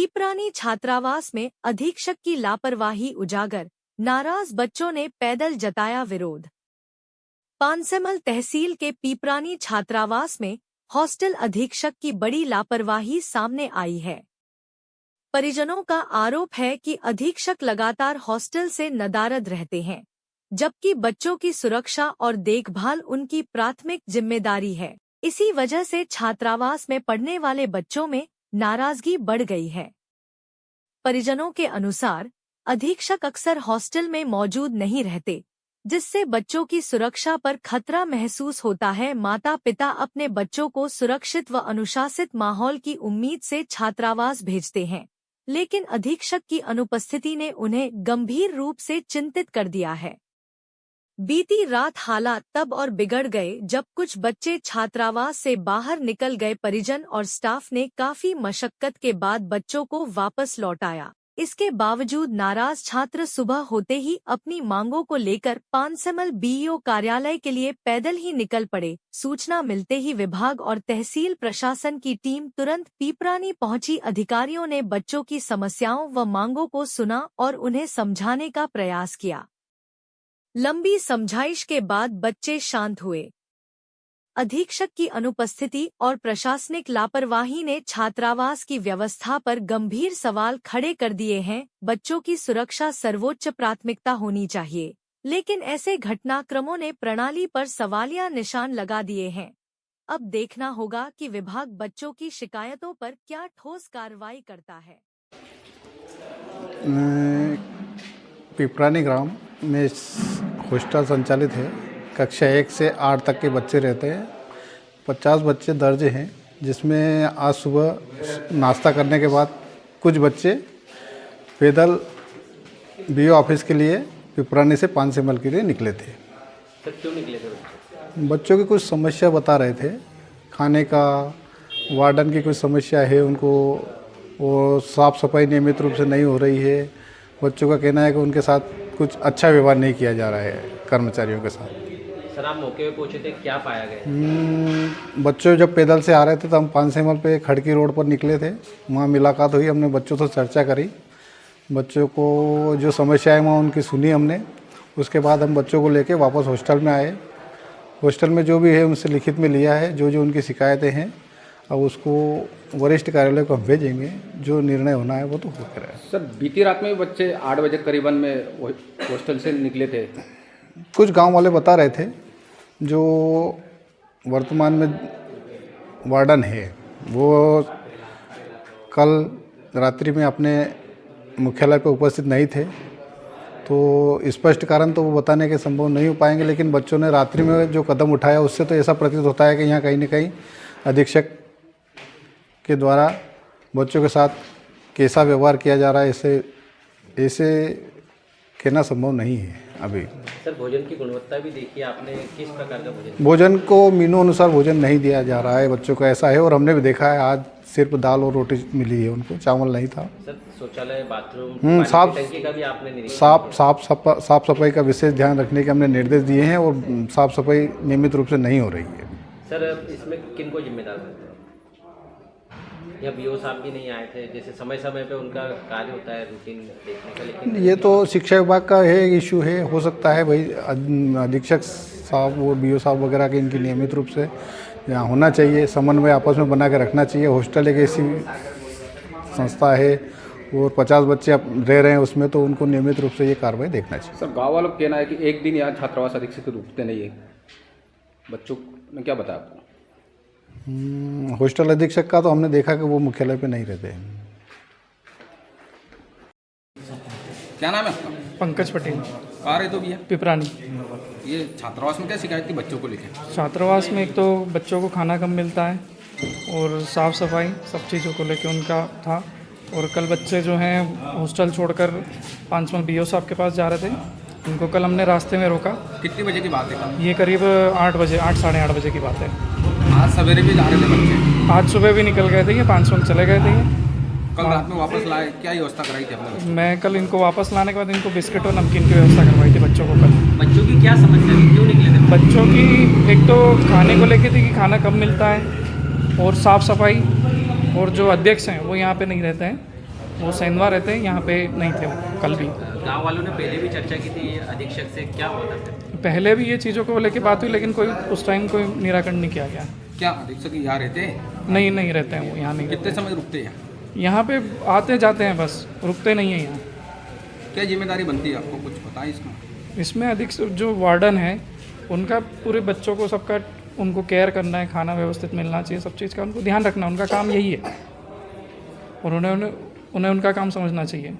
पीपरानी छात्रावास में अधीक्षक की लापरवाही उजागर, नाराज बच्चों ने पैदल जताया विरोध। पानसेमल तहसील के पीपरानी छात्रावास में हॉस्टल अधीक्षक की बड़ी लापरवाही सामने आई है। परिजनों का आरोप है कि अधीक्षक लगातार हॉस्टल से नदारद रहते हैं, जबकि बच्चों की सुरक्षा और देखभाल उनकी प्राथमिक जिम्मेदारी है। इसी वजह से छात्रावास में पढ़ने वाले बच्चों में नाराजगी बढ़ गई है। परिजनों के अनुसार अधीक्षक अक्सर हॉस्टल में मौजूद नहीं रहते, जिससे बच्चों की सुरक्षा पर खतरा महसूस होता है। माता पिता अपने बच्चों को सुरक्षित व अनुशासित माहौल की उम्मीद से छात्रावास भेजते हैं, लेकिन अधीक्षक की अनुपस्थिति ने उन्हें गंभीर रूप से चिंतित कर दिया है। बीती रात हालात तब और बिगड़ गए जब कुछ बच्चे छात्रावास से बाहर निकल गए। परिजन और स्टाफ ने काफी मशक्कत के बाद बच्चों को वापस लौटाया। इसके बावजूद नाराज छात्र सुबह होते ही अपनी मांगों को लेकर पानसेमल बीईओ कार्यालय के लिए पैदल ही निकल पड़े। सूचना मिलते ही विभाग और तहसील प्रशासन की टीम तुरंत पीपरानी पहुंची। अधिकारियों ने बच्चों की समस्याओं व मांगों को सुना और उन्हें समझाने का प्रयास किया। लंबी समझाइश के बाद बच्चे शांत हुए। अधीक्षक की अनुपस्थिति और प्रशासनिक लापरवाही ने छात्रावास की व्यवस्था पर गंभीर सवाल खड़े कर दिए हैं। बच्चों की सुरक्षा सर्वोच्च प्राथमिकता होनी चाहिए, लेकिन ऐसे घटनाक्रमों ने प्रणाली पर सवालिया निशान लगा दिए हैं। अब देखना होगा कि विभाग बच्चों की शिकायतों पर क्या ठोस कार्रवाई करता है। पिपरानी ग्राम में हॉस्टल संचालित है। कक्षा 1 से 8 तक के बच्चे रहते हैं। 50 बच्चे दर्ज हैं, जिसमें आज सुबह नाश्ता करने के बाद कुछ बच्चे पैदल बीईओ ऑफिस के लिए पिपरानी से पानसेमल के लिए निकले थे। सर, क्यों निकले थे? बच्चों की कुछ समस्या बता रहे थे, खाने का, वार्डन की कुछ समस्या है उनको, वो साफ़ सफाई नियमित रूप से नहीं हो रही है। बच्चों का कहना है कि उनके साथ कुछ अच्छा व्यवहार नहीं किया जा रहा है कर्मचारियों के साथ। सर, आप मौके पे पहुंचे थे, क्या पाया गया? बच्चों जब पैदल से आ रहे थे तो हम पानसेमल पे खड़की रोड पर निकले थे। वहाँ मुलाकात हुई, हमने बच्चों से चर्चा करी। बच्चों को जो समस्या है वहाँ उनकी सुनी हमने। उसके बाद हम बच्चों को लेके वापस हॉस्टल में आए। हॉस्टल में जो भी है उनसे लिखित में लिया है, जो जो उनकी शिकायतें हैं। अब उसको वरिष्ठ कार्यालय को हम भेजेंगे, जो निर्णय होना है वो तो हो कर रहा है। सर, बीती रात में बच्चे 8 बजे करीबन में हॉस्टल से निकले थे। कुछ गांव वाले बता रहे थे, जो वर्तमान में वार्डन है वो कल रात्रि में अपने मुख्यालय पर उपस्थित नहीं थे, तो स्पष्ट कारण तो वो बताने के संभव नहीं हो पाएंगे। लेकिन बच्चों ने रात्रि में जो कदम उठाया उससे तो ऐसा प्रतीत होता है कि यहाँ कहीं न कहीं अधीक्षक के द्वारा बच्चों के साथ कैसा व्यवहार किया जा रहा है, ऐसे कहना संभव नहीं है अभी। सर, भोजन की गुणवत्ता भी देखिए आपने, किस प्रकार का भोजन को मीनू अनुसार भोजन नहीं दिया जा रहा है बच्चों को, ऐसा है। और हमने भी देखा है, आज सिर्फ दाल और रोटी मिली है उनको, चावल नहीं था। सर, शौचालय, बाथरूम, साफ टंकी का भी आपने निरीक्षण? साफ सफाई का विशेष ध्यान रखने के हमने निर्देश दिए हैं, और साफ सफाई नियमित रूप से नहीं हो रही है। सर, इसमें किनको जिम्मेदार करते हैं? या बीओ साहब भी नहीं आए थे? जैसे समय समय पे उनका कार्य होता है रूटीन देखने का, लेकिन ये तो शिक्षा विभाग का है, इशू है। हो सकता है भाई अधीक्षक साहब और बीओ साहब वगैरह के इनकी नियमित रूप से यहाँ होना चाहिए, समन्वय आपस में बना के रखना चाहिए। हॉस्टल एक ऐसी संस्था है और 50 बच्चे रह रहे हैं उसमें, तो उनको नियमित रूप से ये कार्रवाई देखना चाहिए। सर, गाँव वालों का कहना है कि एक दिन यहाँ छात्रावास अधीक्षक रुकते नहीं है। बच्चों ने क्या बताया आपको? हॉस्टल अधीक्षक का तो हमने देखा कि वो मुख्यालय पे नहीं रहते हैं। क्या नाम है आपका? पंकज पटेल। कहाँ रहे तो भैया? पिपरानी। ये छात्रावास में क्या शिकायत थी बच्चों को लेकर? छात्रावास में एक तो बच्चों को खाना कम मिलता है और साफ़ सफाई सब चीज़ों को लेकर उनका था। और कल बच्चे जो हैं हॉस्टल छोड़कर पानसेमल बीईओ साहब के पास जा रहे थे, उनको कल हमने रास्ते में रोका। कितने बजे की बात है? ये करीब 8 बजे, 8 साढ़े 8 बजे की बात है। आज सवेरे भी जा रहे थे बच्चे? आज सुबह भी निकल गए थे, ये पानसेमल चले गए थे। कल रात में वापस लाए, क्या व्यवस्था कराई थी आपने? मैं कल इनको वापस लाने के बाद इनको बिस्किट और नमकीन की व्यवस्था करवाई थी बच्चों को। कल बच्चों की क्या समस्या थी, क्यों निकले थे? बच्चों की एक तो खाने को लेके थी कि खाना कम मिलता है, और साफ़ सफाई, और जो अध्यक्ष हैं वो यहाँ पे नहीं रहते हैं, वो सेंधवा रहते हैं, यहाँ पे नहीं थे वो कल भी। गांव वालों ने पहले भी चर्चा की थी अधीक्षक से, क्या हुआ था फिर? पहले भी ये चीज़ों को लेके बात हुई, लेकिन कोई उस टाइम कोई निराकरण नहीं किया गया। क्या अधीक्षक यहाँ रहते हैं? नहीं रहते हैं वो, यहाँ नहीं कितने रहते समय रुकते हैं? यहाँ पे आते जाते हैं, बस रुकते नहीं हैं यहाँ। क्या जिम्मेदारी बनती है आपको, कुछ बताएं इसका? इसमें अधिक जो वार्डन है उनका पूरे बच्चों को सबका उनको केयर करना है, खाना व्यवस्थित मिलना चाहिए, सब चीज़ का उनको ध्यान रखना, उनका काम यही है और उन्हें उनका काम समझना चाहिए।